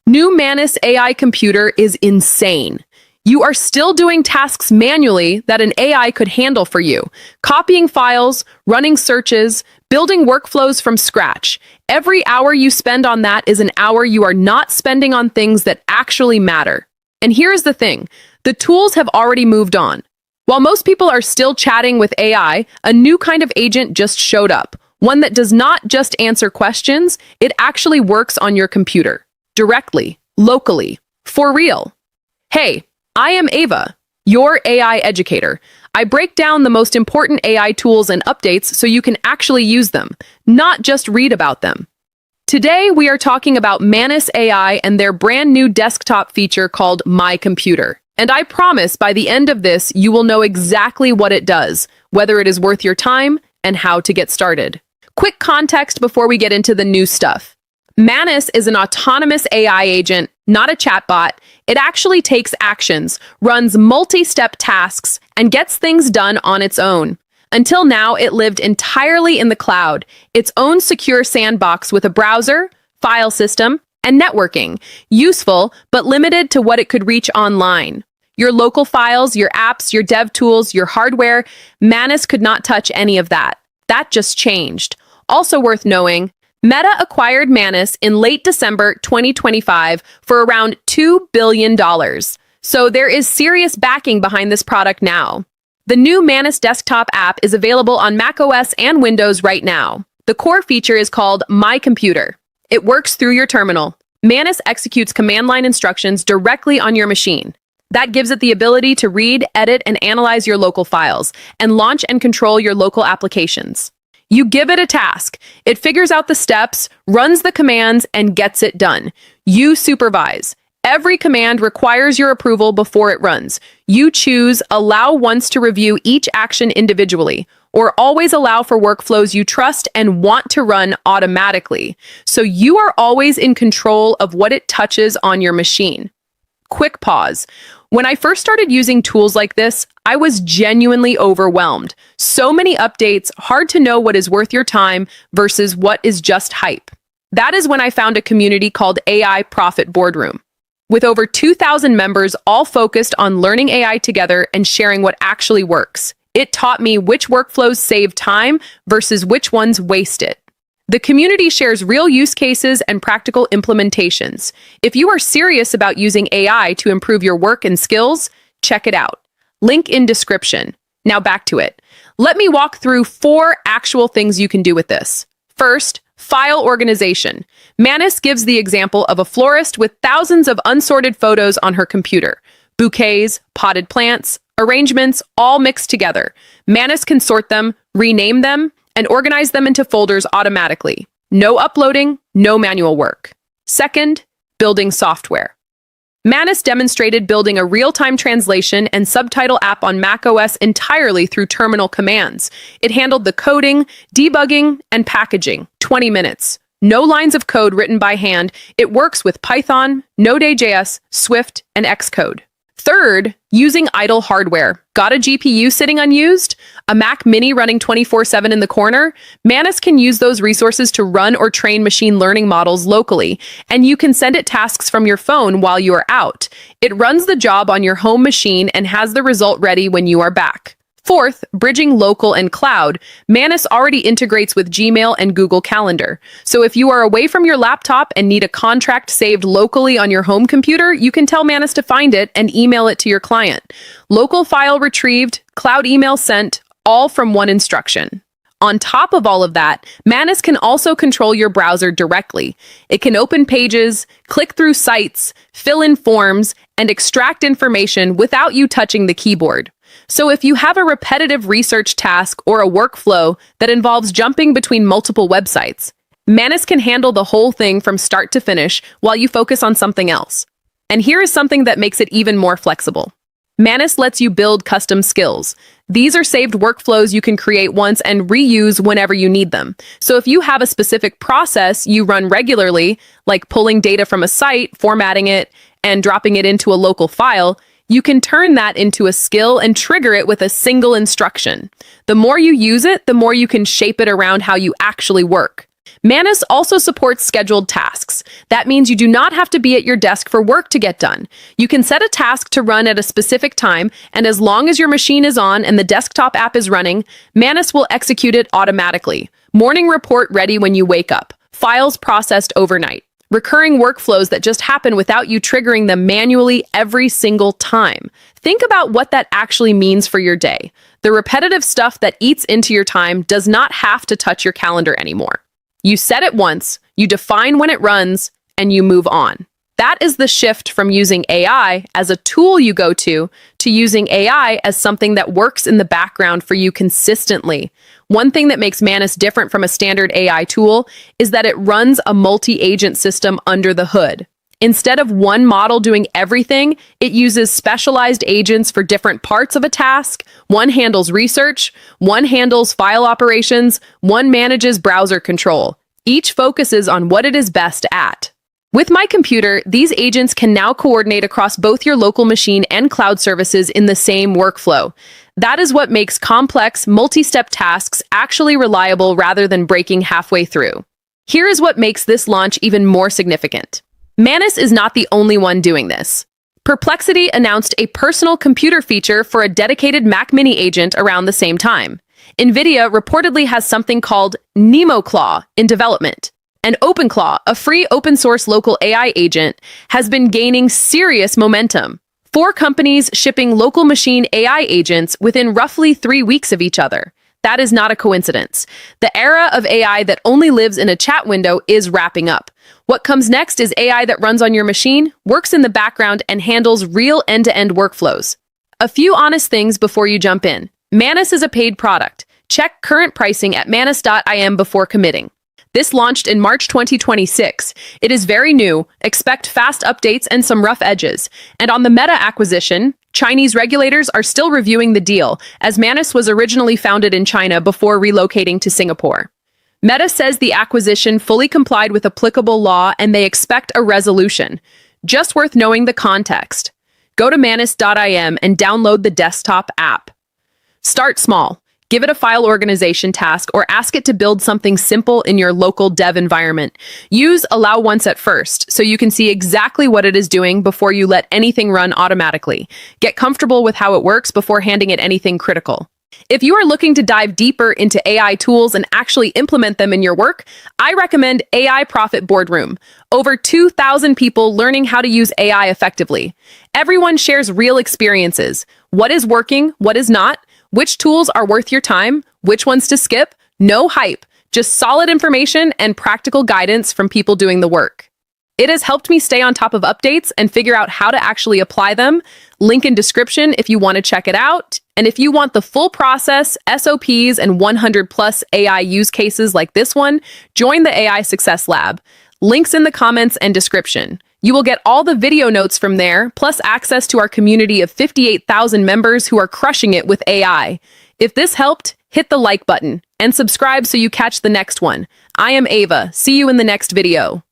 New Manus AI computer is insane. You are still doing tasks manually that an AI could handle for you. Copying files, running searches, building workflows from scratch. Every hour you spend on that is an hour you are not spending on things that actually matter. And here's the thing, the tools have already moved on. While most people are still chatting with AI, a new kind of agent just showed up. One that does not just answer questions, it actually works on your computer. Directly, locally, for real. Hey, I am Ava, your AI educator. I break down the most important AI tools and updates so you can actually use them, not just read about them. Today, we are talking about Manus AI and their brand new desktop feature called My Computer. And I promise by the end of this, you will know exactly what it does, whether it is worth your time, and how to get started. Quick context before we get into the new stuff. Manus is an autonomous AI agent, not a chatbot. It actually takes actions, runs multi-step tasks, and gets things done on its own. Until now, it lived entirely in the cloud, its own secure sandbox with a browser, file system, and networking. Useful, but limited to what it could reach online. Your local files, your apps, your dev tools, your hardware, Manus could not touch any of that. That just changed. Also worth knowing, Meta acquired Manus in late December 2025 for around $2 billion. So there is serious backing behind this product now. The new Manus desktop app is available on macOS and Windows right now. The core feature is called My Computer. It works through your terminal. Manus executes command line instructions directly on your machine. That gives it the ability to read, edit, and analyze your local files, and launch and control your local applications. You give it a task, it figures out the steps, runs the commands, and gets it done. You supervise. Every command requires your approval before it runs. You choose allow once to review each action individually, or always allow for workflows you trust and want to run automatically. So you are always in control of what it touches on your machine. Quick pause. When I first started using tools like this, I was genuinely overwhelmed. So many updates, hard to know what is worth your time versus what is just hype. That is when I found a community called AI Profit Boardroom. With over 2,000 members all focused on learning AI together and sharing what actually works. It taught me which workflows save time versus which ones waste it. The community shares real use cases and practical implementations. If you are serious about using AI to improve your work and skills, check it out. Link in description. Now back to it. Let me walk through 4 actual things you can do with this. First, file organization. Manus gives the example of a florist with thousands of unsorted photos on her computer. Bouquets, potted plants, arrangements, all mixed together. Manus can sort them, rename them, and organize them into folders automatically. No uploading, no manual work. Second, building software. Manus demonstrated building a real-time translation and subtitle app on macOS entirely through terminal commands. It handled the coding, debugging, and packaging. 20 minutes. No lines of code written by hand. It works with Python, Node.js, Swift, and Xcode. Third, using idle hardware. Got a GPU sitting unused? A Mac Mini running 24/7 in the corner? Manus can use those resources to run or train machine learning models locally, and you can send it tasks from your phone while you are out. It runs the job on your home machine and has the result ready when you are back. Fourth, bridging local and cloud. Manus already integrates with Gmail and Google Calendar. So if you are away from your laptop and need a contract saved locally on your home computer, you can tell Manus to find it and email it to your client. Local file retrieved, cloud email sent, all from one instruction. On top of all of that, Manus can also control your browser directly. It can open pages, click through sites, fill in forms, and extract information without you touching the keyboard. So if you have a repetitive research task or a workflow that involves jumping between multiple websites, Manus can handle the whole thing from start to finish while you focus on something else. And here is something that makes it even more flexible. Manus lets you build custom skills. These are saved workflows you can create once and reuse whenever you need them. So if you have a specific process you run regularly, like pulling data from a site, formatting it, and dropping it into a local file, you can turn that into a skill and trigger it with a single instruction. The more you use it, the more you can shape it around how you actually work. Manus also supports scheduled tasks. That means you do not have to be at your desk for work to get done. You can set a task to run at a specific time, and as long as your machine is on and the desktop app is running, Manus will execute it automatically. Morning report ready when you wake up. Files processed overnight. Recurring workflows that just happen without you triggering them manually every single time. Think about what that actually means for your day. The repetitive stuff that eats into your time does not have to touch your calendar anymore. You set it once, you define when it runs, and you move on. That is the shift from using AI as a tool you go to using AI as something that works in the background for you consistently. One thing that makes Manus different from a standard AI tool is that it runs a multi-agent system under the hood. Instead of one model doing everything, it uses specialized agents for different parts of a task. One handles research, one handles file operations, one manages browser control. Each focuses on what it is best at. With my computer, these agents can now coordinate across both your local machine and cloud services in the same workflow. That is what makes complex, multi-step tasks actually reliable rather than breaking halfway through. Here is what makes this launch even more significant. Manus is not the only one doing this. Perplexity announced a personal computer feature for a dedicated Mac Mini agent around the same time. NVIDIA reportedly has something called OpenClaw in development. And OpenClaw, a free open-source local AI agent, has been gaining serious momentum. 4 companies shipping local machine AI agents within roughly 3 weeks of each other. That is not a coincidence. The era of AI that only lives in a chat window is wrapping up. What comes next is AI that runs on your machine, works in the background, and handles real end-to-end workflows. A few honest things before you jump in. Manus is a paid product. Check current pricing at manus.im before committing. This launched in March 2026. It is very new, expect fast updates and some rough edges. And on the Meta acquisition, Chinese regulators are still reviewing the deal, as Manus was originally founded in China before relocating to Singapore. Meta says the acquisition fully complied with applicable law and they expect a resolution. Just worth knowing the context. Go to manus.im and download the desktop app. Start small. Give it a file organization task or ask it to build something simple in your local dev environment. Use allow once at first so you can see exactly what it is doing before you let anything run automatically. Get comfortable with how it works before handing it anything critical. If you are looking to dive deeper into AI tools and actually implement them in your work, I recommend AI Profit Boardroom. Over 2,000 people learning how to use AI effectively. Everyone shares real experiences. What is working, what is not, which tools are worth your time, which ones to skip, no hype, just solid information and practical guidance from people doing the work. It has helped me stay on top of updates and figure out how to actually apply them. Link in description if you want to check it out. And if you want the full process, SOPs, and 100+ AI use cases like this one, join the AI Success Lab. Links in the comments and description. You will get all the video notes from there, plus access to our community of 58,000 members who are crushing it with AI. If this helped, hit the like button and subscribe so you catch the next one. I am Ava. See you in the next video.